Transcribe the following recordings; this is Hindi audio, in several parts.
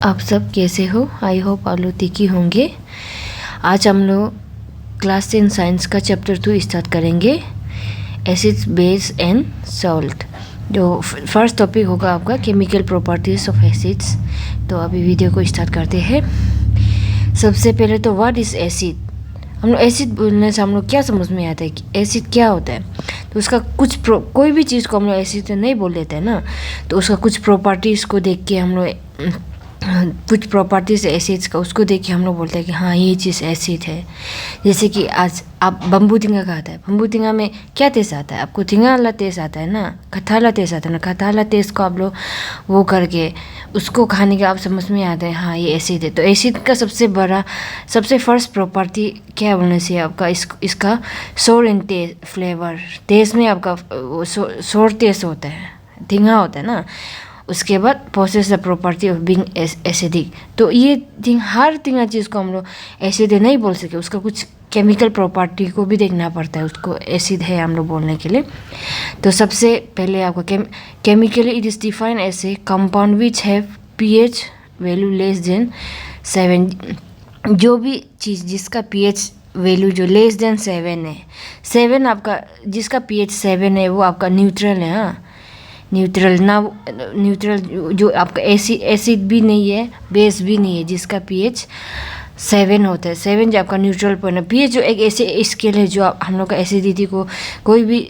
आप सब कैसे हो? आई होप आप लोग ठीक ही होंगे। आज हम लोग क्लास 10 साइंस का चैप्टर 2 स्टार्ट करेंगे, एसिड्स, बेस एंड सॉल्ट। जो फर्स्ट टॉपिक होगा आपका केमिकल प्रॉपर्टीज ऑफ एसिड्स। तो अभी वीडियो को स्टार्ट करते हैं। सबसे पहले तो व्हाट इज़ एसिड। हम लोग एसिड बोलने से हम लोग क्या समझ में आता है कि एसिड क्या होता है। तो उसका कोई भी चीज़ को हम लोग एसिड तो नहीं बोल देते हैं ना। तो उसका कुछ प्रॉपर्टीज़ को देख के हम लोग कुछ प्रॉपर्टीज एसिड्स का उसको देख के हम लोग बोलते हैं कि हाँ ये चीज़ एसिड है। जैसे कि आज आप बम्बू टिंगा खाता है, बम्बू टिंगा में क्या टेस्ट आता है आपको? टिंगा वाला टेस्ट आता है ना, खट्टा वाला टेस्ट आता है ना। खट्टा वाला टेस्ट को आप लोग वो करके उसको खाने के आप समझ में आता है हाँ ये एसिड है। तो एसिड का सबसे फर्स्ट प्रॉपर्टी क्या बोलने से आपका इसका सोर एंड टेस्ट, फ्लेवर, टेस्ट में आपका सोर टेस्ट होता है, टिंगा होता है ना। उसके बाद possess the property of being acidic. तो ये हर तीन चीज़ को हम लोग एसिड नहीं बोल सके, उसका कुछ केमिकल प्रॉपर्टी को भी देखना पड़ता है उसको एसिड है हम लोग बोलने के लिए। तो सबसे पहले आपका chemically it is defined as a compound which have pH value less than 7। जो भी चीज़ जिसका पीएच वैल्यू जो लेस देन 7 है, 7 आपका जिसका पीएच 7 है वो आपका न्यूट्रल है। हाँ, न्यूट्रल जो आपका एसिड भी नहीं है, बेस भी नहीं है, जिसका पीएच 7 होता है। 7 जो आपका न्यूट्रल पॉइंट है। पीएच जो एक ऐसे स्केल है जो हम लोग का एसिडिटी को, कोई भी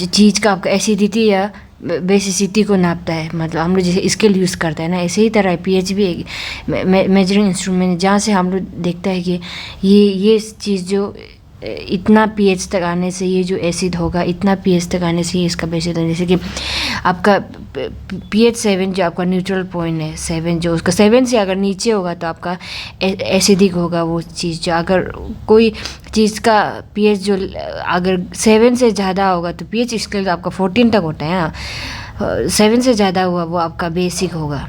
चीज़ का आपका एसिडिटी या बेसिसिटी को नापता है। मतलब हम लोग जैसे स्केल यूज़ करते हैं ना, ऐसे ही तरह पीएच भी एक मेजरिंग इंस्ट्रूमेंट जहाँ से हम लोग देखता है कि ये चीज़ जो इतना पीएच तक आने से ये जो एसिड होगा, इतना पीएच तक आने से ये इसका बेसिड होगा। जैसे कि आपका पीएच 7 जो आपका न्यूट्रल पॉइंट है, 7 जो उसका 7 से अगर नीचे होगा तो आपका एसिडिक होगा वो चीज़। जो अगर कोई चीज़ का पीएच जो अगर 7 से ज़्यादा होगा तो पीएच स्केल आपका 14 तक होता है। हाँ, 7 से ज़्यादा हुआ वो आपका बेसिक होगा।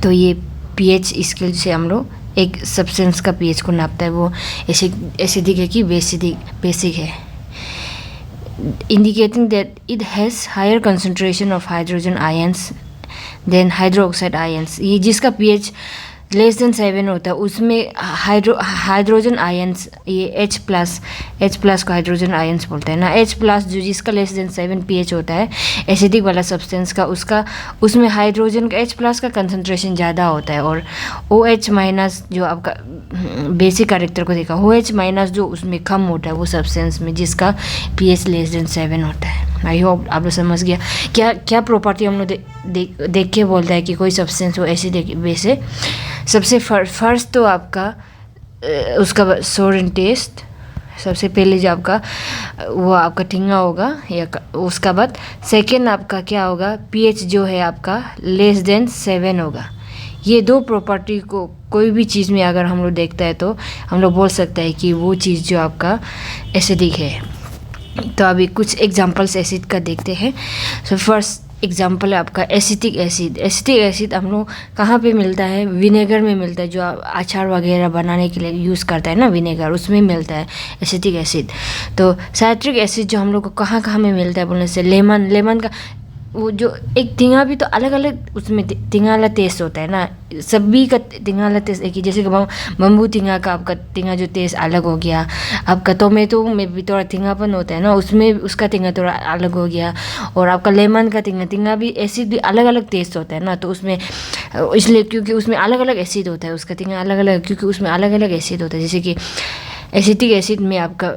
तो ये पीएच स्केल से हम लोग एक सब्सटेंस का पीएच को नापता है, वो एसिडिक है कि बेसिक है। Indicating that it has higher concentration of hydrogen ions than hydroxide ions. ये जिसका पीएच लेस देन 7 होता है उसमें हाइड्रोजन आयंस, ये H+ को हाइड्रोजन आयंस बोलते हैं ना। H+ जो जिसका लेस देन 7 pH होता है एसिडिक वाला सब्सटेंस का, उसमें हाइड्रोजन का H+ का कंसंट्रेशन ज़्यादा होता है। और OH- जो आपका बेसिक कैरेक्टर को देखा, OH- जो उसमें कम होता है वो सब्सटेंस में जिसका pH लेस देन 7 होता है। आई होप आप लोग समझ गया क्या प्रॉपर्टी हम लोग देख के बोलता है कि कोई सब्सटेंस वो एसिडिक बेस है। सबसे फर्स्ट तो आपका उसका सोर एंड टेस्ट, सबसे पहले जो आपका वो आपका टिंगा होगा या उसका बाद सेकेंड आपका क्या होगा, पीएच जो है आपका लेस देन 7 होगा। ये दो प्रॉपर्टी को कोई भी चीज़ में अगर हम लोग देखता है तो हम लोग बोल सकते हैं कि वो चीज़ जो आपका एसिडिक है। तो अभी कुछ एग्जांपल्स एसिड का देखते हैं। सो फर्स्ट एग्जांपल है आपका एसिटिक एसिड। एसिटिक एसिड हम लोग कहाँ पे मिलता है? विनेगर में मिलता है, जो अचार वगैरह बनाने के लिए यूज़ करता है ना विनेगर, उसमें मिलता है एसिटिक एसिड। तो साइट्रिक एसिड जो हम लोग को कहाँ कहाँ में मिलता है बोलने से लेमन का वो जो एक टिंगा भी तो अलग अलग उसमें टिंगा वाला टेस्ट होता है ना। सभी का टिंगा वाला टेस्ट एक ही, जैसे कि बम्बू टिंगा का आपका टिंगा जो टेस्ट अलग हो गया। आपका टोमेटो में भी थोड़ा टिंगापन होता है ना, उसमें उसका टिंगा थोड़ा अलग हो गया। और आपका लेमन का टिंगा भी एसिड भी अलग अलग टेस्ट होता है ना। तो उसमें इसलिए क्योंकि उसमें अलग अलग एसिड होता है, उसका टिंगा अलग अलग क्योंकि उसमें अलग अलग एसिड होता है। जैसे कि एसिटिक एसिड में आपका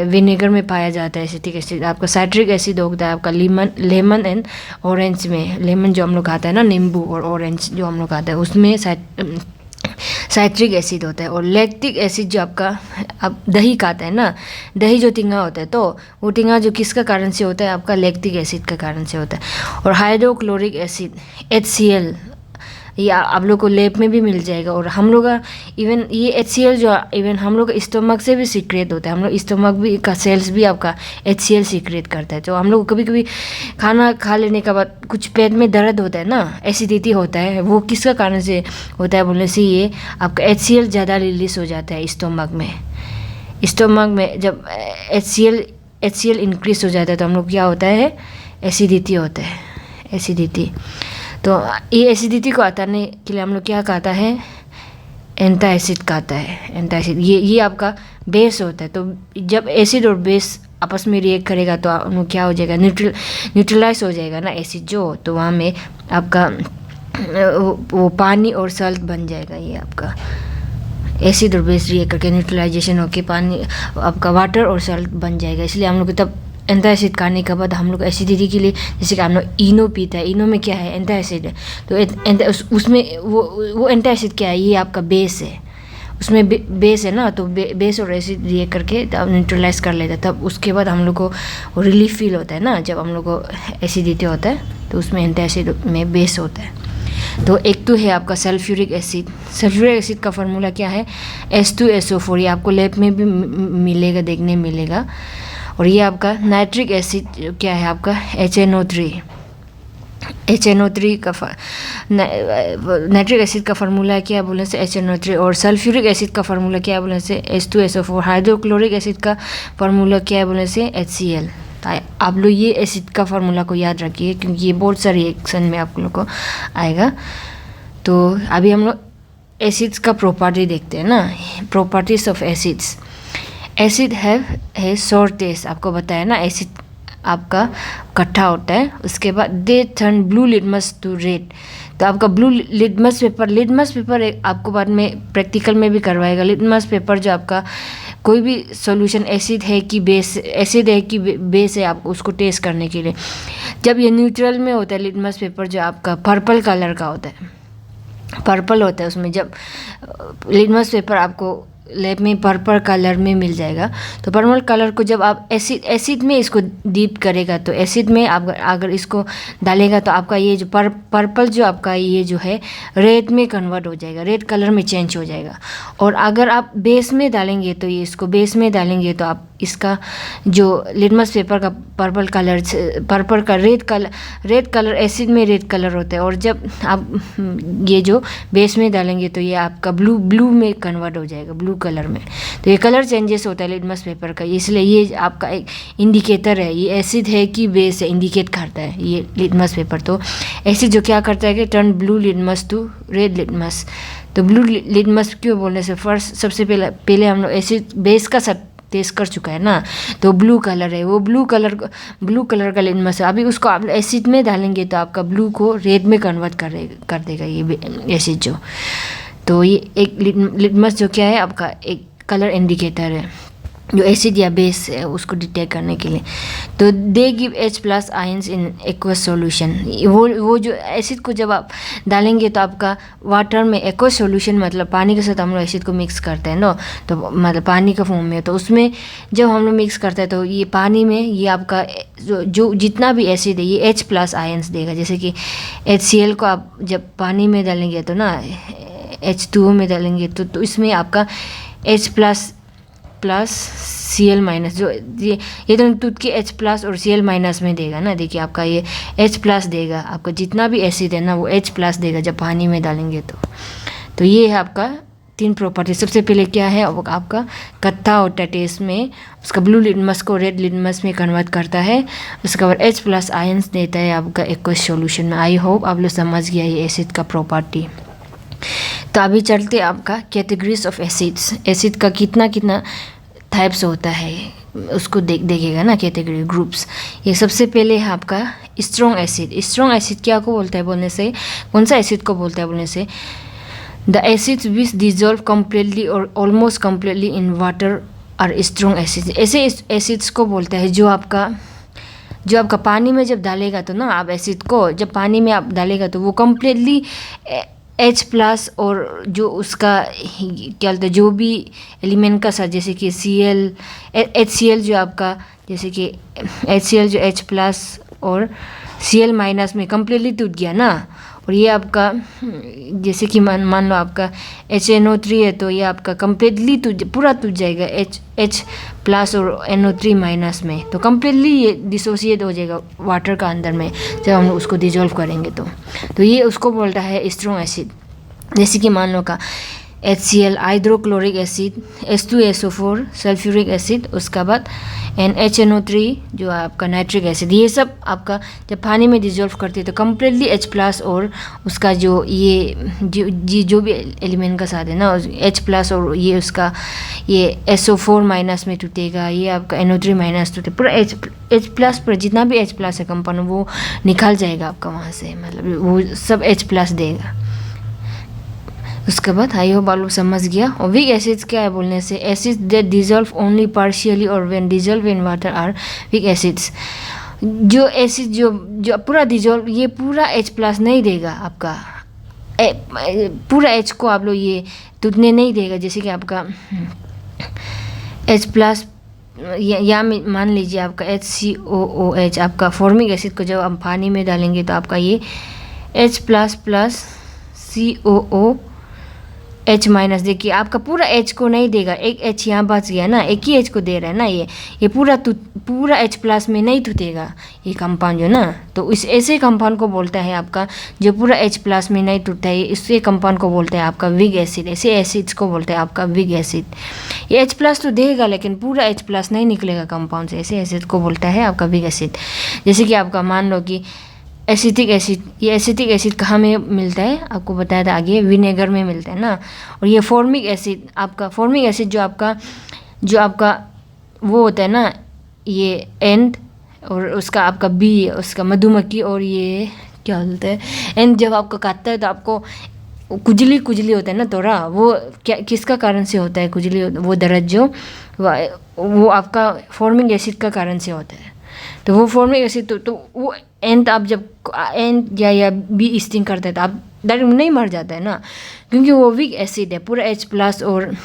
विनेगर में पाया जाता है एसिटिक एसिड। आपका साइट्रिक एसिड होता है आपका लेमन एंड ऑरेंज में। लेमन जो हम लोग खाता है ना, नींबू, और ऑरेंज जो हम लोग खाता है उसमें साइट्रिक एसिड होता है। और लैक्टिक एसिड जो आपका आप दही खाता है ना, दही जो टिंगा होता है तो वो टिंगा जो किसका कारण से होता है? आपका लैक्टिक एसिड का कारण से होता है। और हाइड्रोक्लोरिक एसिड HCl ये आप लोग को लैब में भी मिल जाएगा। और हम लोग का इवन ये HCl जो इवन हम लोग का स्टमक से भी सीक्रेट होता है। हम लोग स्टमक भी का सेल्स भी आपका HCl सीक्रेट करता है। तो हम लोग कभी कभी खाना खा लेने के बाद कुछ पेट में दर्द होता है ना, एसिडिटी होता है, वो किसका कारण से होता है बोलने से ये आपका HCl ज़्यादा रिलीज हो जाता है स्टमक में। जब HCl इंक्रीज हो जाता है तो हम लोग क्या होता है? एसिडिटी होता है, एसिडिटी। तो ये एसिडिटी को हटाने के लिए हम लोग क्या कहता है, एंटासिड कहता है। एंटासिड ये आपका बेस होता है। तो जब एसिड और बेस आपस में रिएक्ट करेगा तो क्या हो जाएगा, न्यूट्रलाइज हो जाएगा ना एसिड जो, तो वहाँ में आपका वो पानी और सॉल्ट बन जाएगा। ये आपका एसिड और बेस रिएक्ट करके न्यूट्रलाइजेशन होके पानी आपका वाटर और सॉल्ट बन जाएगा। इसलिए हम लोग तब एंटासिड खाने के बाद हम लोग एसिडिटी के लिए, जैसे कि हम लोग इनो पीता है, इनो में क्या है, एंटासिड है। तो उसमें वो एंटासिड क्या है, ये आपका बेस है, उसमें बेस है ना, तो बेस और एसिड रिएक्ट करके तब न्यूट्रलाइज कर लेता है। तब उसके बाद हम लोग को रिलीफ फील होता है ना, जब हम लोग को एसिडिटी होता है तो उसमें एंटासिड में बेस होता है। तो एक तो है आपका सल्फ्यूरिक एसिड। सल्फ्यूरिक एसिड का फार्मूला क्या है, H2SO4। ये आपको लैब में भी मिलेगा, देखने मिलेगा। और ये आपका नाइट्रिक एसिड क्या है आपका, HNO3। HNO3 का नाइट्रिक एसिड का फार्मूला क्या बोलने से HNO3। और सल्फ्यूरिक एसिड का फार्मूला क्या बोलने से H2SO4। हाइड्रोक्लोरिक एसिड का फार्मूला क्या बोलने से HCl। आप लोग ये एसिड का फार्मूला को याद रखिए, क्योंकि ये बहुत सारे रिएक्शन में आप लोग को आएगा। तो अभी हम लोग एसिड्स का प्रॉपर्टी देखते हैं ना, प्रॉपर्टीज ऑफ एसिड्स। एसिड है सोर टेस्ट, आपको बताया ना, एसिड आपका कट्ठा होता है। उसके बाद they turn blue litmus to red. तो आपका ब्लू लिटमस पेपर एक आपको बाद में प्रैक्टिकल में भी करवाएगा। लिटमस पेपर जो आपका कोई भी सॉल्यूशन एसिड है कि बेस है, आप उसको टेस्ट करने के लिए, जब ये न्यूट्रल में होता है लिटमस पेपर, जो आपका पर्पल कलर का होता है, पर्पल होता है उसमें, जब लिटमस पेपर आपको लैब में पर्पल कलर में मिल जाएगा। तो पर्पल कलर को जब आप एसिड में इसको डीप करेगा, तो एसिड में आप अगर इसको डालेगा तो आपका ये जो पर्पल जो आपका ये जो है रेड में कन्वर्ट हो जाएगा, रेड कलर में चेंज हो जाएगा। और अगर आप बेस में डालेंगे तो ये इसको बेस में डालेंगे तो आप इसका जो लिटमस पेपर का पर्पल का रेड कलर एसिड में रेड कलर होता है। और जब आप ये जो बेस में डालेंगे तो ये आपका ब्लू में कन्वर्ट हो जाएगा, ब्लू कलर में। तो ये कलर चेंजेस होता है लिटमस पेपर का, इसलिए ये आपका एक इंडिकेटर है, ये एसिड है कि बेस है, इंडिकेट करता है ये लिटमस पेपर। तो एसिड जो क्या करता है कि turn blue litmus to red litmus. तो ब्लू लिटमस क्यों बोलने से, फर्स्ट सबसे पहले हम लोग एसिड बेस का सब टेस्ट कर चुका है ना, तो ब्लू कलर है, वो ब्लू कलर का लिटमस है। अभी उसको आप एसिड में डालेंगे तो आपका ब्लू को रेड में कन्वर्ट कर देगा ये एसिड जो। तो ये एक लिटमस जो क्या है आपका एक कलर इंडिकेटर है, जो एसिड या बेस है उसको डिटेक्ट करने के लिए। तो they give H+ ions in aqueous solution. वो जो एसिड को जब आप डालेंगे तो आपका वाटर में एक्वस सॉल्यूशन, मतलब पानी के साथ हम लोग एसिड को मिक्स करते हैं ना, तो मतलब पानी का फॉर्म में, तो उसमें जब हम लोग मिक्स करते हैं तो ये पानी में ये आपका जो जितना भी एसिड है ये H+ आयंस देगा। जैसे कि HCl को आप जब पानी में डालेंगे तो ना, H2O में डालेंगे तो इसमें आपका H+ प्लस Cl- जो ये दोनों टूट के H+ और Cl- में देगा ना। देखिए आपका ये H+ देगा, आपका जितना भी एसिड है ना वो H+ देगा जब पानी में डालेंगे तो ये है आपका 3 प्रॉपर्टी। सबसे पहले क्या है आपका कत्था होता है टेस्ट में, उसका ब्लू लिटमस को रेड लिटमस में कन्वर्ट करता है। उसके बाद H+ आयंस देता है आपका एक्वस सॉल्यूशन में। आई होप आप लोग समझ गया ये एसिड का प्रॉपर्टी। तो अभी चलते आपका कैटेगरीज ऑफ एसिड्स। एसिड का कितना टाइप्स होता है उसको देखिएगा ना, कैटेगरी ग्रुप्स। ये सबसे पहले है आपका स्ट्रॉन्ग एसिड। स्ट्रॉन्ग एसिड क्या को बोलता है बोलने से, कौन सा एसिड को बोलता है बोलने से, the acids which dissolve completely और almost completely in water are strong acid. ऐसे एसिड्स को बोलता है जो आपका पानी में जब डालेगा तो ना, आप एसिड को जब पानी में आप डालेगा तो वो कम्प्लीटली H+ और जो उसका क्या बोलते हैं जो भी एलिमेंट का साथ, जैसे कि HCl जो आपका, जैसे कि HCl जो H+ और Cl- में कम्प्लीटली टूट गया ना। और ये आपका जैसे कि मान लो आपका HNO3 है तो ये आपका कम्प्लीटली पूरा टूट जाएगा H+ और NO3- में, तो कम्प्लीटली ये डिसोसिएट हो जाएगा वाटर का अंदर में जब हम उसको डिजोल्व करेंगे तो ये उसको बोलता है स्ट्रॉन्ग एसिड। जैसे कि मान लो का HCl hydrochloric acid, H2SO4 sulphuric acid, उसका बाद NHNO3 जो आपका नाइट्रिक एसिड, ये सब आपका जब पानी में डिजोल्व करती है तो कम्प्लीटली H+ और उसका जो ये जो भी एलिमेंट का साथ है ना, H+ और ये उसका ये SO4 माइनस में टूटेगा, ये आपका NO3 माइनस टूटे, पूरा H+ पर जितना भी H+ है कंपाउंड वो निकाल जाएगा आपका वहाँ से, मतलब वो सब H+ देगा। उसके बाद आई होप आप लोग समझ गया। और वीक एसिड्स क्या है बोलने से, acids that dissolve only partially और when dissolve in water are weak acids. जो एसिड जो पूरा डिजोल्व, ये पूरा H+ नहीं देगा आपका, पूरा H को आप लोग ये टूटने नहीं देगा। जैसे कि आपका H+ या मान लीजिए आपका HCOOH, आपका फॉर्मिक एसिड को जब आप पानी में डालेंगे तो आपका ये H++ COOH-, देखिए आपका पूरा H को नहीं देगा, एक H यहाँ बच गया ना, एक ही H को दे रहा है ना, ये पूरा H+ में नहीं टूटेगा ये कंपाउंड जो ना, तो इस ऐसे कंपाउंड को बोलता है आपका जो पूरा H+ में नहीं टूटता है, इससे कंपाउंड को बोलते हैं आपका वीक एसिड। ऐसे एसिड्स को बोलते हैं आपका वीक एसिड। ये H+ तो देगा लेकिन पूरा H+ नहीं निकलेगा कंपाउंड से, ऐसे एसिड को बोलता है आपका वीक एसिड। जैसे कि आपका मान लो कि एसिटिक एसिड, ये एसिटिक एसिड कहाँ में मिलता है आपको बताया था आगे, विनेगर में मिलता है ना। और ये फॉर्मिक एसिड, आपका फॉर्मिक एसिड जो आपका वो होता है ना, ये एंड और उसका आपका बी, उसका मधुमक्खी और ये क्या बोलते हैं, एंड जब आपको काटता है तो आपको कुजली होता है ना थोड़ा, वो क्या किसका कारण से होता है कुजली, वो दर्द जो वो आपका फॉर्मिक एसिड का कारण से होता है। तो वो फॉर्मिक एसिड तो वो एंड आप जब एंड या बी स्टिंग करता है तो आप डायरेक्ट नहीं मर जाता है ना, क्योंकि वो वीक एसिड है, पूरा H+ और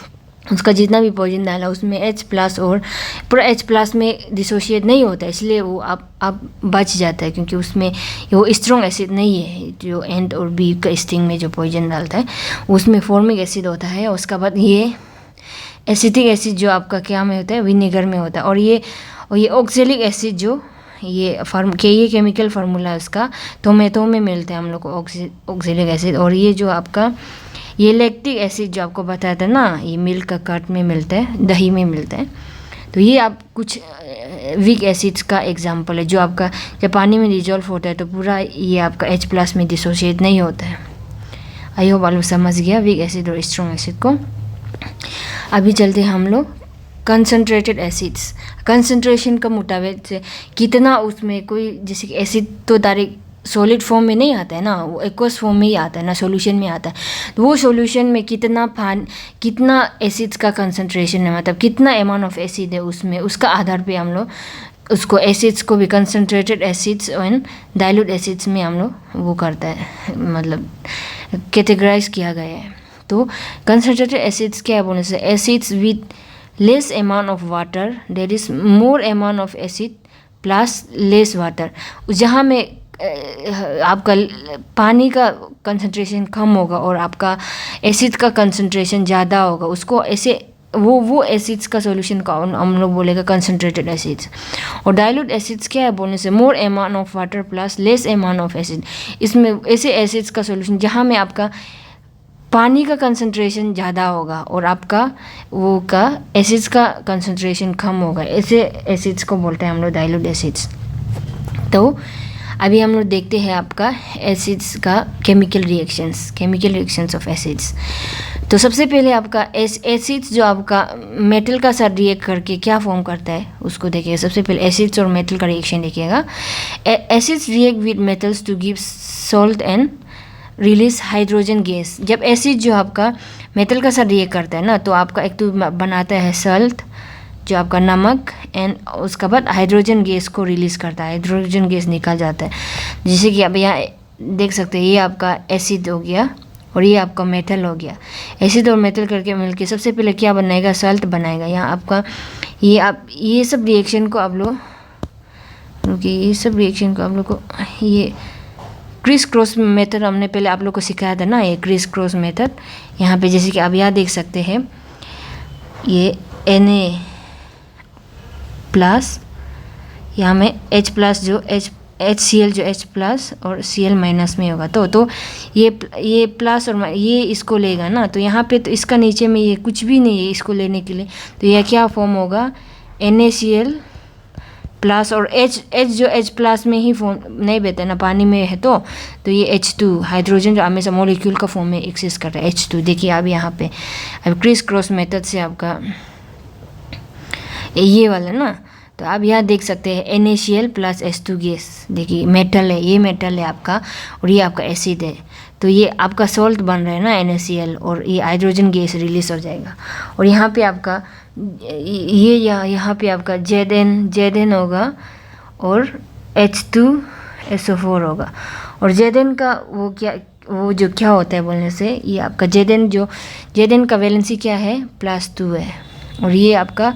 उसका जितना भी पॉइजन डाला उसमें H+ और पूरा H+ में डिसोशिएट नहीं होता है, इसलिए वो आप बच जाता है, क्योंकि उसमें वो स्ट्रॉन्ग एसिड नहीं है जो एंड और बी का स्टिंग में जो पॉइजन डालता है, उसमें फॉर्मिक एसिड होता है। उसके बाद ये एसिटिक एसिड जो आपका क्या में होता है, विनेगर में होता है। और ये ऑक्जेलिक एसिड जो ये केमिकल फार्मूला है उसका टोमेटो में मिलता है हम लोग को ऑक्जेलिक एसिड। और ये जो आपका ये लैक्टिक एसिड जो आपको बताया था ना, ये मिल्क का कर्ड में मिलता है, दही में मिलता है। तो ये आप कुछ वीक एसिड्स का एग्जांपल है जो आपका जब पानी में डिजोल्व होता है तो पूरा ये आपका H+ में डिसोशिएट नहीं होता है। आई होप आप लोग समझ गया वीक एसिड और स्ट्रॉन्ग एसिड को। अभी चलते हैं हम लोग कंसनट्रेटेड एसिड्स। कंसनट्रेशन का मुताबिक से कितना उसमें कोई, जैसे कि एसिड तो डायरेक्ट सॉलिड फॉर्म में नहीं आता है ना, वो एक्वस फॉर्म में ही आता है ना, सॉल्यूशन में आता है। तो वो सॉल्यूशन में कितना एसिड्स का कंसनट्रेशन है, मतलब कितना अमाउंट ऑफ एसिड है उसमें, उसका आधार पे हम लोग उसको एसिड्स को भी concentrated acids and dilute acids में हम लोग वो करता है, मतलब कैटेगराइज किया गया है। तो कंसनट्रेटेड एसिड्स क्या है बोलने से, acids with less amount of water, there is more amount of acid plus less water. जहाँ में आपका पानी का कंसंट्रेशन कम होगा और आपका एसिड का कंसंट्रेशन ज़्यादा होगा, उसको ऐसे वो एसिड्स का सॉल्यूशन का हम लोग बोलेगा कंसंट्रेटेड एसिड्स। और डाइल्यूट एसिड्स क्या है बोलने से, मोर amount of water plus less amount of acid. इसमें ऐसे एसिड्स का सॉल्यूशन जहाँ में आपका पानी का कंसंट्रेशन ज़्यादा होगा और आपका वो का एसिड्स का कंसंट्रेशन कम होगा, ऐसे एसिड्स को बोलते हैं हम लोग डाइल्यूट एसिड्स। तो अभी हम लोग देखते हैं आपका एसिड्स का केमिकल रिएक्शंस ऑफ एसिड्स। तो सबसे पहले आपका एसिड्स जो आपका मेटल का साथ रिएक्ट करके क्या फॉर्म करता है उसको देखिएगा। सबसे पहले एसिड्स और मेटल का रिएक्शन देखिएगा। Acids react with metals to give salt and release hydrogen gas. जब एसिड जो आपका मेटल का साथ रिएक्ट करता है ना, तो आपका एक तो बनाता है सॉल्ट जो आपका नमक, एंड उसके बाद हाइड्रोजन गैस को रिलीज़ करता है, हाइड्रोजन गैस निकल जाता है। जैसे कि आप यहाँ देख सकते हैं, ये आपका एसिड हो गया और ये आपका मेटल हो गया। एसिड और मेटल करके मिलके सबसे पहले क्या बनाएगा, सॉल्ट बनाएगा। यहाँ आपका ये सब रिएक्शन को आप लोग ये क्रिस क्रॉस मेथड हमने पहले आप लोग को सिखाया था ना, ये क्रिस क्रॉस मेथड। यहाँ पे जैसे कि आप यहाँ देख सकते हैं, ये Na प्लस यहाँ में H+ जो HCl जो H प्लस और Cl माइनस में होगा तो ये प्लस और ये इसको लेगा ना, तो यहाँ पे तो इसका नीचे में ये कुछ भी नहीं है इसको लेने के लिए, तो यह क्या फॉर्म होगा NaCl प्लस और H जो H प्लस में ही फॉर्म नहीं बहता ना, पानी में है तो ये H2 हाइड्रोजन जो हमेशा मॉलिक्यूल का फॉर्म में एक्सिस्ट कर रहा है H2। देखिए अब यहाँ पे अब क्रिस क्रॉस मेथड से आपका ये वाला ना, तो आप यहाँ देख सकते हैं NaCl प्लस H2 गैस, देखिए मेटल है, ये मेटल है आपका और ये आपका एसिड है, तो ये आपका सॉल्ट बन रहा है ना NaCl और ये हाइड्रोजन गैस रिलीज हो जाएगा। और यहाँ पे आपका ये यहाँ पे आपका Zn होगा और H2SO4 होगा। और Zn का वो जो क्या होता है बोलने से, ये आपका Zn का वैलेंसी क्या है +2 है, और ये आपका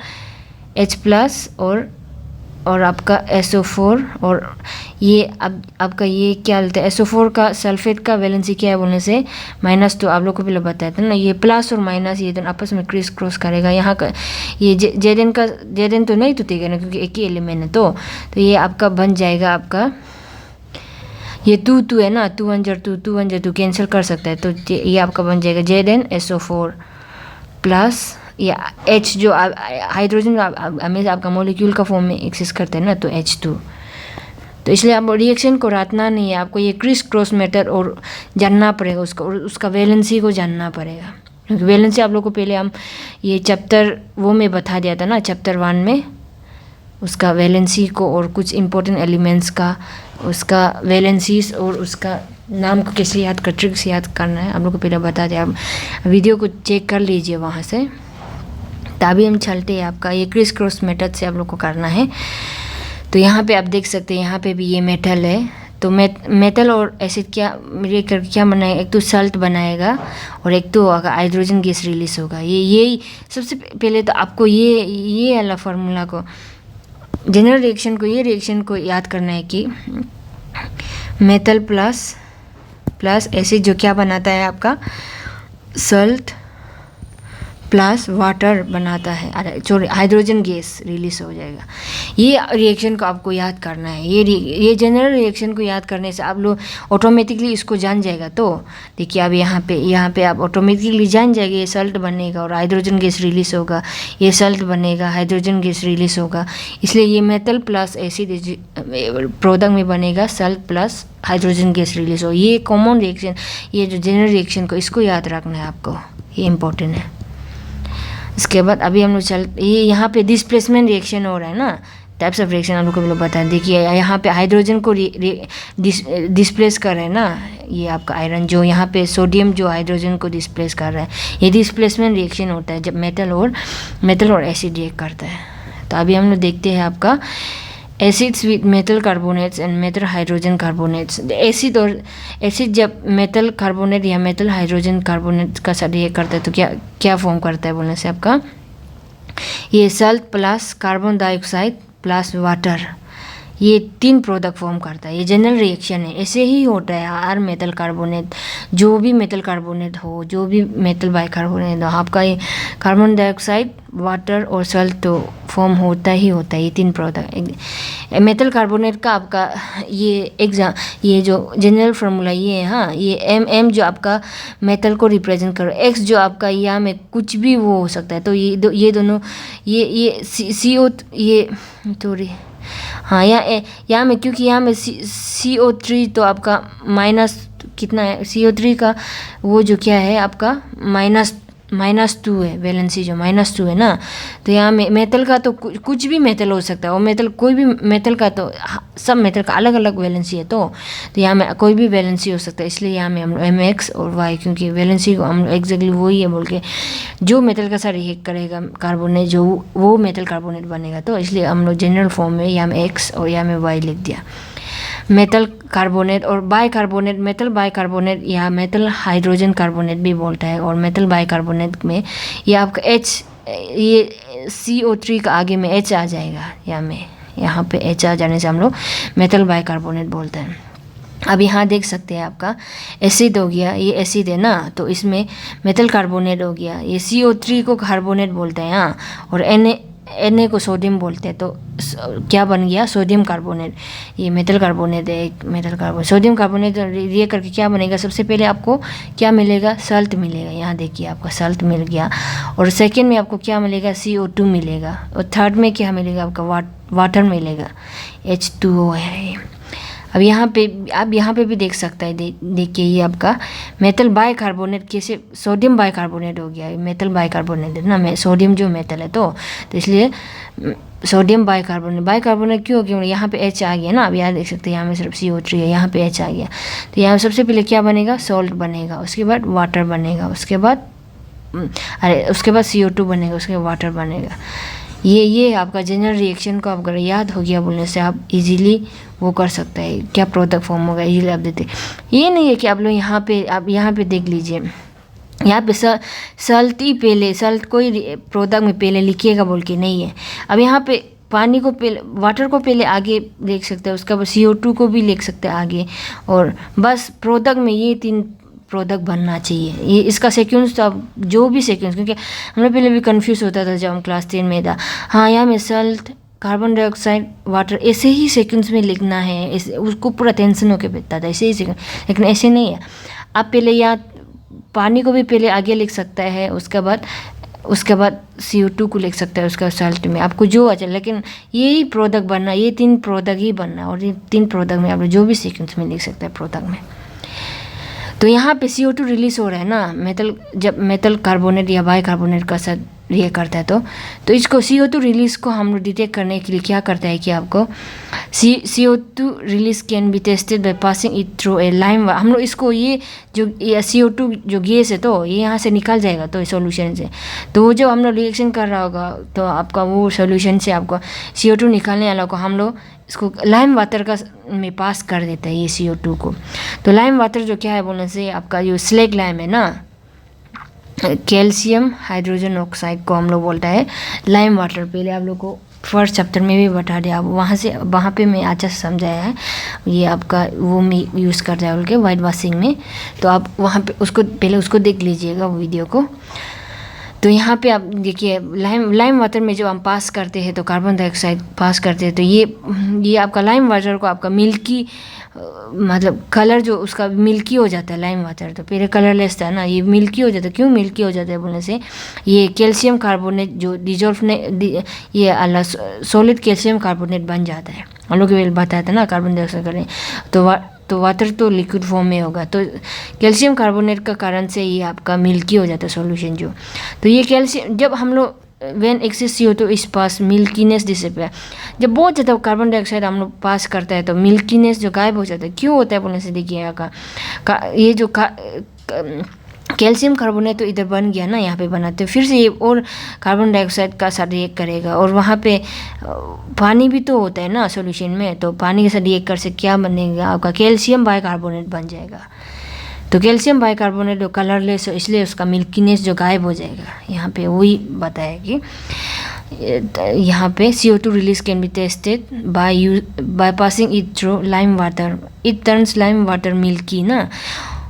H प्लस और आपका SO4, और ये अब आपका ये क्या बोलते हैं SO4 का सल्फेट का वैलेंसी क्या है बोलने से -2। आप लोग को पहले बताया था ना, ये प्लस और माइनस ये दोनों आपस में क्रिस क्रॉस करेगा। यहाँ का ये Zn तो नहीं टूटेगा ना क्योंकि एक ही एलिमेंट है, तो ये आपका बन जाएगा आपका ये 2 है ना, 2 1 2 कैंसिल कर सकता है, तो ये आपका बन जाएगा ZnSO4 प्लस या H जो हाइड्रोजन हमेशा आपका मॉलिक्यूल का फॉर्म में एक्सिस्ट करते हैं ना, तो H2। तो इसलिए आप रिएक्शन को रटना नहीं है, आपको ये क्रिस क्रॉस मेथड और जानना पड़ेगा उसका वैलेंसी को जानना पड़ेगा, क्योंकि वैलेंसी आप लोग को पहले हम ये चैप्टर वो में बता दिया था ना, चैप्टर 1 में उसका वैलेंसी को और कुछ इंपॉर्टेंट एलिमेंट्स का उसका वैलेंसीज और उसका नाम को कैसे याद कर ट्रिक्स याद करना है, आप लोग को पहले बता दिया। आप वीडियो को चेक कर लीजिए वहाँ से। तभी हम चलते हैं, आपका ये क्रिस क्रॉस मेथड से आप लोग को करना है। तो यहाँ पे आप देख सकते हैं यहाँ पे भी ये मेटल है, तो मेटल और एसिड क्या बनाएगा, एक तो सल्ट बनाएगा और एक तो हाइड्रोजन गैस रिलीज होगा। ये सबसे पहले तो आपको ये वाला फार्मूला को जनरल रिएक्शन को याद करना है कि मेटल प्लस एसिड जो क्या बनाता है आपका सल्ट प्लस वाटर बनाता है, हाइड्रोजन गैस रिलीज हो जाएगा। ये रिएक्शन को आपको याद करना है, ये जनरल रिएक्शन को याद करने से आप लोग ऑटोमेटिकली इसको जान जाएगा। तो देखिए अब यहाँ पे आप ऑटोमेटिकली जान जाएंगे, ये सल्ट बनेगा और हाइड्रोजन गैस रिलीज होगा, ये सल्ट बनेगा हाइड्रोजन गैस रिलीज होगा, इसलिए ये मेटल प्लस एसिड प्रोडक्ट में बनेगा Salt plus hydrogen gas release हो। ये कॉमन रिएक्शन, ये जो जनरल रिएक्शन को इसको याद रखना है आपको, ये इंपॉर्टेंट है। इसके बाद अभी हम लोग ये यहाँ पे डिस्प्लेसमेंट रिएक्शन हो रहा है ना, टाइप्स ऑफ रिएक्शन आप लोग बता। देखिए यहाँ पे हाइड्रोजन को डिस्प्लेस कर रहा है ना, ये आपका आयरन जो यहाँ पे सोडियम जो हाइड्रोजन को डिस्प्लेस कर रहा है, ये डिस्प्लेसमेंट रिएक्शन होता है जब मेटल और एसिड रिएक्ट करता है। तो अभी हम लोग देखते हैं आपका acids with metal carbonates and metal hydrogen carbonates. Acid जब मेटल कार्बोनेट या मेटल हाइड्रोजन कार्बोनेट का साथ रिएक्ट करता है तो क्या फॉर्म करता है बोलने से आपका ये Salt plus carbon dioxide plus water, ये 3 प्रोडक्ट फॉर्म करता है। ये जनरल रिएक्शन है, ऐसे ही होता है हर मेटल कार्बोनेट, जो भी मेटल कार्बोनेट हो, जो भी मेटल बाइकार्बोनेट हो, आपका ये कार्बन डाइऑक्साइड वाटर और सल्ट तो फॉर्म होता ही होता है, ये 3 प्रोडक्ट। मेटल कार्बोनेट का आपका ये जो जनरल फार्मूला ये है, हाँ, ये M जो आपका मेटल को रिप्रेजेंट करो, X जो आपका यहाँ में कुछ भी वो हो सकता है, तो ये दोनों ये CO ये थोड़ी हाँ यहाँ में क्योंकि यहाँ में CO3 तो आपका माइनस कितना है, CO3 का वो जो क्या है आपका -2 है, वैलेंसी जो -2 है ना, तो यहाँ में मेटल का तो कुछ भी मेटल हो सकता है, वो मेटल कोई भी मेटल का तो सब मेटल का अलग अलग वैलेंसी है, तो यहाँ में कोई भी वैलेंसी हो सकता है, इसलिए यहाँ में हम MX और Y क्योंकि वैलेंसी को हम एग्जैक्टली वही है बोल के जो मेटल का साथ रिएक्ट करेगा कार्बोनेट जो वो मेटल कार्बोनेट बनेगा, तो इसलिए हम लोग जनरल फॉर्म में यहाँ में X और यहाँ में Y लिख दिया। मेटल कार्बोनेट और बाइकार्बोनेट, मेटल बाइकार्बोनेट या मेटल हाइड्रोजन कार्बोनेट भी बोलता है, और मेटल बाइकार्बोनेट में ये आपका H ये CO3 का आगे में H आ जाएगा, यहाँ पे H आ जाने से हम लोग मेटल बाइकार्बोनेट बोलते हैं। अब यहाँ देख सकते हैं आपका एसिड हो गया, ये एसिड है ना, तो इसमें मेटल कार्बोनेट हो गया, ये CO3 को कार्बोनेट बोलते हैं हाँ, और Na को सोडियम बोलते हैं, तो क्या बन गया, सोडियम कार्बोनेट। ये मेटल कार्बोनेट है, एक मेटल कार्बोनेट। सोडियम कार्बोनेट ये करके क्या बनेगा, सबसे पहले आपको क्या मिलेगा, सल्ट मिलेगा। यहाँ देखिए आपका सल्ट मिल गया। और सेकेंड में आपको क्या मिलेगा, CO2 मिलेगा। और थर्ड में क्या मिलेगा, आपका वाटर मिलेगा, H2O है। अब यहाँ पे आप यहाँ पे भी देख सकता है, देखिए ये आपका मेटल बाइकार्बोनेट, कैसे सोडियम बाइकार्बोनेट हो गया। मेटल बाइकार्बोनेट है ना, सोडियम जो मेटल है, तो इसलिए सोडियम बाइकार्बोनेट क्यों, क्यों यहाँ पे H आ गया ना। अब यहाँ देख सकते हैं, यहाँ में सिर्फ CO3 है, यहाँ पे H आ गया। तो यहाँ सबसे पहले क्या बनेगा, सॉल्ट बनेगा, उसके बाद वाटर बनेगा, उसके बाद CO2 बनेगा, उसके बाद वाटर बनेगा। ये आपका जनरल रिएक्शन को अगर याद हो गया बोलने से आप इजीली वो कर सकते हैं, क्या प्रोडक्ट फॉर्म होगा इजीली आप देते। ये नहीं है कि आप लोग आप यहाँ पे देख लीजिए, यहाँ पे सल्ट कोई प्रोडक्ट में पहले लिखिएगा बोल के नहीं है। अब यहाँ पे पानी को पहले, वाटर को पहले आगे लिख सकते हैं, उसका बाद CO2 को भी लिख सकते हैं आगे, और बस प्रोडक्ट में ये 3 प्रोडक्ट बनना चाहिए। ये इसका सीक्वेंस तो आप जो भी सीक्वेंस, क्योंकि हम लोग पहले भी कंफ्यूज होता था जब हम क्लास 10 में था। हाँ, यहाँ में सल्ट, कार्बन डाइऑक्साइड, वाटर ऐसे ही सीक्वेंस में लिखना है, उसको पूरा टेंशन होकर बैठता था, ऐसे ही सीक्वेंस। लेकिन ऐसे नहीं है, आप पहले यहाँ पानी को भी पहले आगे लिख सकता है, उसके बाद CO2 को लिख सकता है, उसका सल्ट में आपको जो अच्छा। लेकिन यही प्रोडक्ट बनना, ये 3 प्रोडक्ट ही बनना, और ये 3 प्रोडक्ट में आप जो भी सीक्वेंस में लिख सकते हैं प्रोडक्ट में। तो यहाँ पे CO2 रिलीज हो रहा है ना, जब मेटल कार्बोनेट या बाइकार्बोनेट का साथ रिएक्ट करता है, तो इसको CO2 रिलीज को हम लोग डिटेक्ट करने के लिए क्या करता है कि आपको CO2 release can be tested by passing it through a lime. हम लोग इसको ये CO2 जो गैस है, तो ये यहाँ से निकल जाएगा तो सॉल्यूशन से, तो वो जो हम लोग रिएक्शन कर रहा होगा, तो आपका वो सॉल्यूशन से आपको CO2 निकालने वाला को हम लोग इसको लाइम वाटर का में पास कर देता है ये CO2 को। तो लाइम वाटर जो क्या है बोलने से, आपका जो स्लेग लाइम है ना, कैल्शियम हाइड्रोजन ऑक्साइड को हम लोग बोलता है लाइम वाटर। पहले आप लोग को फर्स्ट चैप्टर में भी बता दिया, आप वहाँ पे मैं अच्छा से समझाया है। ये आपका वो में यूज़ करता है बोल के वाइट वाशिंग में, तो आप वहाँ पे पहले उसको देख लीजिएगा वो वीडियो को। तो यहाँ पे आप देखिए लाइम वाटर में जो हम पास करते हैं, तो कार्बन डाइऑक्साइड पास करते हैं, तो ये आपका लाइम वाटर को आपका मिल्की, मतलब कलर जो उसका मिल्की हो जाता है लाइम वाटर। तो पहले कलरलेस था ना, ये मिल्की हो जाता है। क्यों मिल्की हो जाता है बोलने से, ये कैल्शियम कार्बोनेट जो ये सॉलिड कैल्शियम कार्बोनेट बन जाता है। हम लोग बताया था ना कार्बन डाइऑक्साइड करें, तो वाटर तो लिक्विड फॉर्म में होगा, तो कैल्शियम कार्बोनेट का कारण से ये आपका मिल्की हो जाता है सॉल्यूशन जो। तो ये कैल्शियम जब हम लोग व्हेन एक्सेस CO2 इस पास मिल्कीनेस डिसअपियर, जब बहुत ज़्यादा कार्बन डाइऑक्साइड हम लोग पास करता है तो मिल्कीनेस जो गायब हो जाता है। क्यों होता है बोलने से देखिए ये जो कैल्शियम कार्बोनेट तो इधर बन गया ना, यहाँ पे बना, तो फिर से ये और कार्बन डाइऑक्साइड का साथ रिएक्ट करेगा, और वहाँ पे पानी भी तो होता है ना सॉल्यूशन में, तो पानी के साथ रिएक्ट कर से क्या बनेगा, आपका कैल्शियम बाइकार्बोनेट बन जाएगा। तो कैल्शियम बाइकार्बोनेट जो कलरलेस हो, इसलिए उसका मिल्कीनेस जो गायब हो जाएगा। यहाँ पे वही बताया कि यहाँ पे CO2 release can be tested by passing it through lime water, it turns lime water milky ना।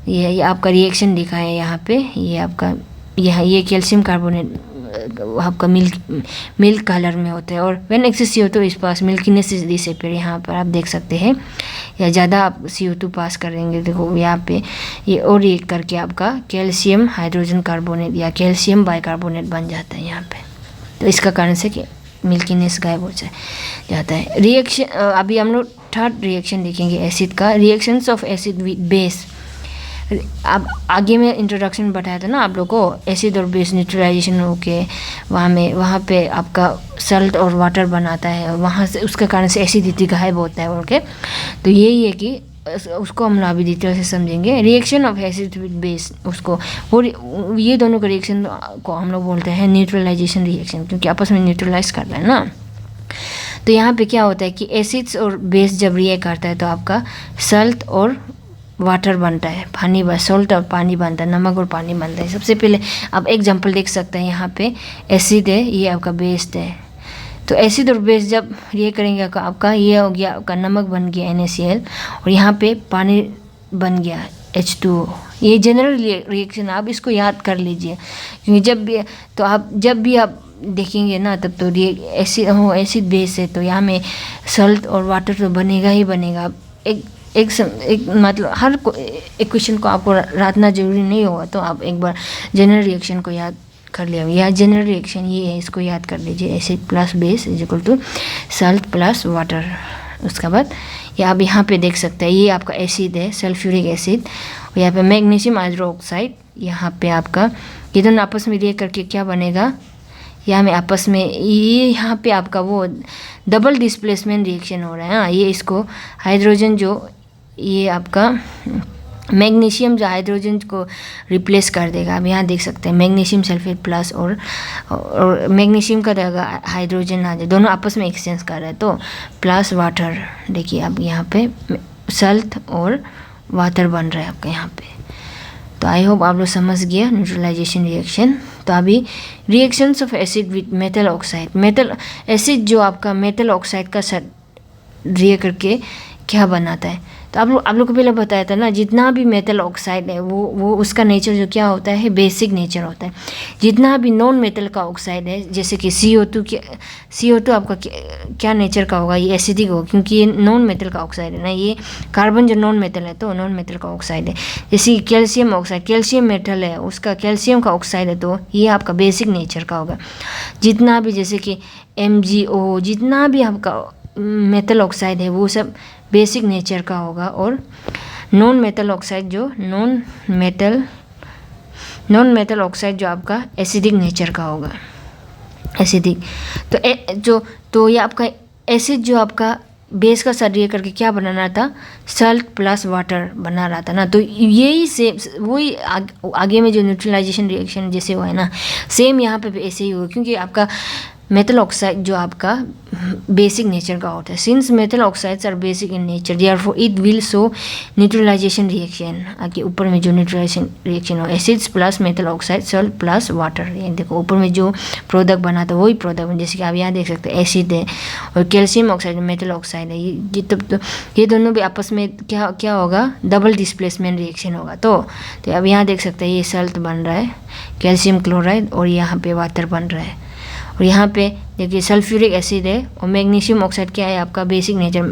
ये आपका रिएक्शन दिखा है यहाँ पे, ये आपका ये कैल्शियम कार्बोनेट आपका मिल्क कलर में होता है, और व्हेन एक्सेस CO2 इस पास मिल्कीनेस इज डिसअपियर। यहाँ पर आप देख सकते हैं, या ज़्यादा आप CO2 पास करेंगे, देखो यहाँ पे ये और ये करके आपका कैल्शियम हाइड्रोजन कार्बोनेट या कैल्शियम बाइकार्बोनेट बन जाता है यहाँ पे। तो इसका कारण से कि मिल्कीनेस गायब हो जाता है। रिएक्शन अभी हम लोग थर्ड रिएक्शन देखेंगे एसिड का, reactions of acid with base. अब आगे में इंट्रोडक्शन बताया था ना आप लोग को, एसिड और बेस न्यूट्रलाइजेशन होके वहाँ पे आपका सल्ट और वाटर बनाता है, और वहाँ से उसके कारण से एसिडिटी गायब होता है ओके। तो यही है कि उसको हम अभी डिटेल से समझेंगे। Reaction of acid with base, उसको वो ये दोनों का रिएक्शन को हम लोग बोलते हैं न्यूट्रलाइजेशन रिएक्शन, क्योंकि आपस में न्यूट्रलाइज कर रहा है ना। तो यहाँ पे क्या होता है कि एसिड्स और बेस जब रिएक्ट करता है तो आपका सल्ट और वाटर बनता है, सॉल्ट और पानी बनता है, नमक और पानी बनता है। सबसे पहले आप एग्जांपल देख सकते हैं, यहाँ पे एसिड है, ये आपका बेस है। तो एसिड और बेस जब ये करेंगे आपका ये हो गया, आपका नमक बन गया NaCl, और यहाँ पे पानी बन गया H2O। ये जनरल रिएक्शन आप इसको याद कर लीजिए, क्योंकि जब भी आप देखेंगे ना तब तो एसिड बेस है तो यहाँ में सॉल्ट और वाटर तो बनेगा ही बनेगा। एक मतलब हर इक्वेशन को आपको रटना जरूरी नहीं होगा, तो आप एक बार जनरल रिएक्शन को याद कर लिया। यह जनरल रिएक्शन ये है, इसको याद कर लीजिए। Acid plus base is equal to salt plus water. उसके बाद ये आप यहाँ पे देख सकते हैं, ये आपका एसिड है सल्फ्यूरिक एसिड, और यहाँ पे मैग्नीशियम हाइड्रोक्साइड। यहाँ पे आपका ये दोनों आपस में रिएक्ट करके क्या बनेगा, यहाँ में आपस में ये यहाँ पे आपका वो डबल डिस्प्लेसमेंट रिएक्शन हो रहा है। हाँ, ये इसको हाइड्रोजन जो ये आपका मैग्नीशियम जो हाइड्रोजन को रिप्लेस कर देगा। आप यहाँ देख सकते हैं मैग्नीशियम सल्फेट प्लस और मैग्नीशियम का रहेगा हाइड्रोजन आ जाए, दोनों आपस में एक्सचेंज कर रहे हैं तो प्लस वाटर। देखिए अब यहाँ पे सल्ट और वाटर बन रहा है आपका यहाँ पे। तो आई होप आप लोग समझ गया न्यूट्रलाइजेशन रिएक्शन। तो अभी reactions of acid with metal oxide. Metal acid जो आपका मेटल ऑक्साइड का साथ रिएक्ट करके क्या बनाता है, तो आप लोग को पहले बताया था ना, जितना भी मेटल ऑक्साइड है वो उसका नेचर जो क्या होता है, बेसिक नेचर होता है। जितना भी नॉन मेटल का ऑक्साइड है जैसे कि CO2 आपका क्या नेचर का होगा, ये एसिडिक होगा क्योंकि ये नॉन मेटल का ऑक्साइड है ना। ये कार्बन जो नॉन मेटल है तो नॉन मेटल का ऑक्साइड है। जैसे कैल्शियम ऑक्साइड, कैल्शियम मेटल है, उसका कैल्शियम का ऑक्साइड है तो ये आपका बेसिक नेचर का होगा। जितना भी जैसे कि MgO, जितना भी आपका मेटल ऑक्साइड है वो सब बेसिक नेचर का होगा। और नॉन मेटल ऑक्साइड जो नॉन मेटल ऑक्साइड जो आपका एसिडिक नेचर का होगा, एसिडिक। तो ये आपका एसिड जो आपका बेस का साथ रिएक्ट करके क्या बनाना था, सल्ट प्लस वाटर बना रहा था ना। तो यही से वही आगे में जो न्यूट्रलाइजेशन रिएक्शन जैसे हुआ है ना, सेम यहाँ पे भी ऐसे ही हुआ क्योंकि आपका मेटल ऑक्साइड जो आपका बेसिक नेचर का होता है। Since metal oxides are basic in nature therefore it will show neutralization reaction. आगे ऊपर में जो न्यूट्रलाइजेशन रिएक्शन हो, acids plus metal oxide salt plus water. ये देखो ऊपर में जो प्रोडक्ट बना था वही प्रोडक्ट, जैसे कि आप यहाँ देख सकते हैं एसिड है और कैल्शियम ऑक्साइड मेटल ऑक्साइड है। ये दोनों भी आपस में क्या होगा, डबल डिस्प्लेसमेंट रिएक्शन होगा। तो अब यहाँ देख सकते हैं ये सॉल्ट बन रहा है कैल्शियम क्लोराइड और यहाँ पे वाटर बन रहा है। और यहाँ पे देखिए सल्फ्यूरिक एसिड है और मैग्नीशियम ऑक्साइड क्या है आपका बेसिक नेचर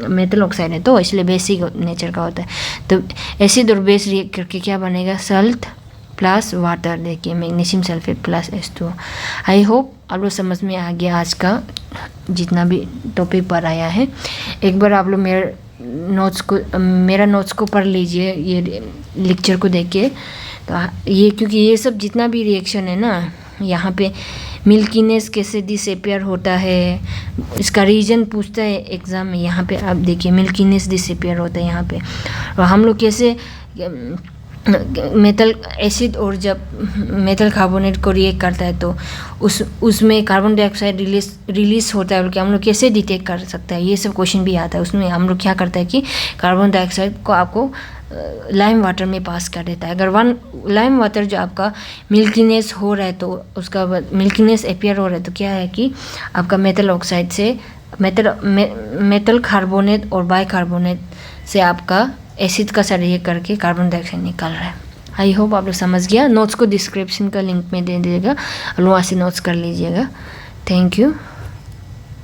मेटल ऑक्साइड है तो इसलिए बेसिक नेचर का होता है। तो एसिड और बेस रिएक्ट करके क्या बनेगा, सल्ट प्लस वाटर। देखिए magnesium sulphate plus H2। I hope आप लोग समझ में आ गया आज का जितना भी टॉपिक पढ़ाया है। एक बार आप लोग मेरा नोट्स को पढ़ लीजिए ये लेक्चर को देख के। तो ये क्योंकि ये सब जितना भी रिएक्शन है ना, यहाँ पे मिल्कीनेस कैसे डिसअपियर होता है, इसका रीजन पूछता है एग्ज़ाम में। यहाँ पे आप देखिए मिल्कीनेस डिसअपियर होता है यहाँ पे। और हम लोग कैसे मेटल एसिड और जब मेटल कार्बोनेट को रिएक्ट करता है तो उसमें कार्बन डाइऑक्साइड रिलीज होता है, बल्कि हम लोग कैसे डिटेक्ट कर सकते हैं, ये सब क्वेश्चन भी आता है। उसमें हम लोग क्या करता है कि कार्बन डाइऑक्साइड को आपको लाइम वाटर में पास कर देता है। अगर लाइम वाटर जो आपका मिल्कीनेस हो रहा है तो उसका मिल्कीनेस अपियर हो रहा है तो क्या है कि आपका मेटल ऑक्साइड से मेटल कार्बोनेट और बाइकार्बोनेट से आपका एसिड का साथ रिएक्ट करके कार्बन डाइऑक्साइड निकल रहा है। आई होप आप लोग समझ गया। नोट्स को डिस्क्रिप्शन का लिंक में दे दीजिएगा और वहाँ से नोट्स कर लीजिएगा। Thank you.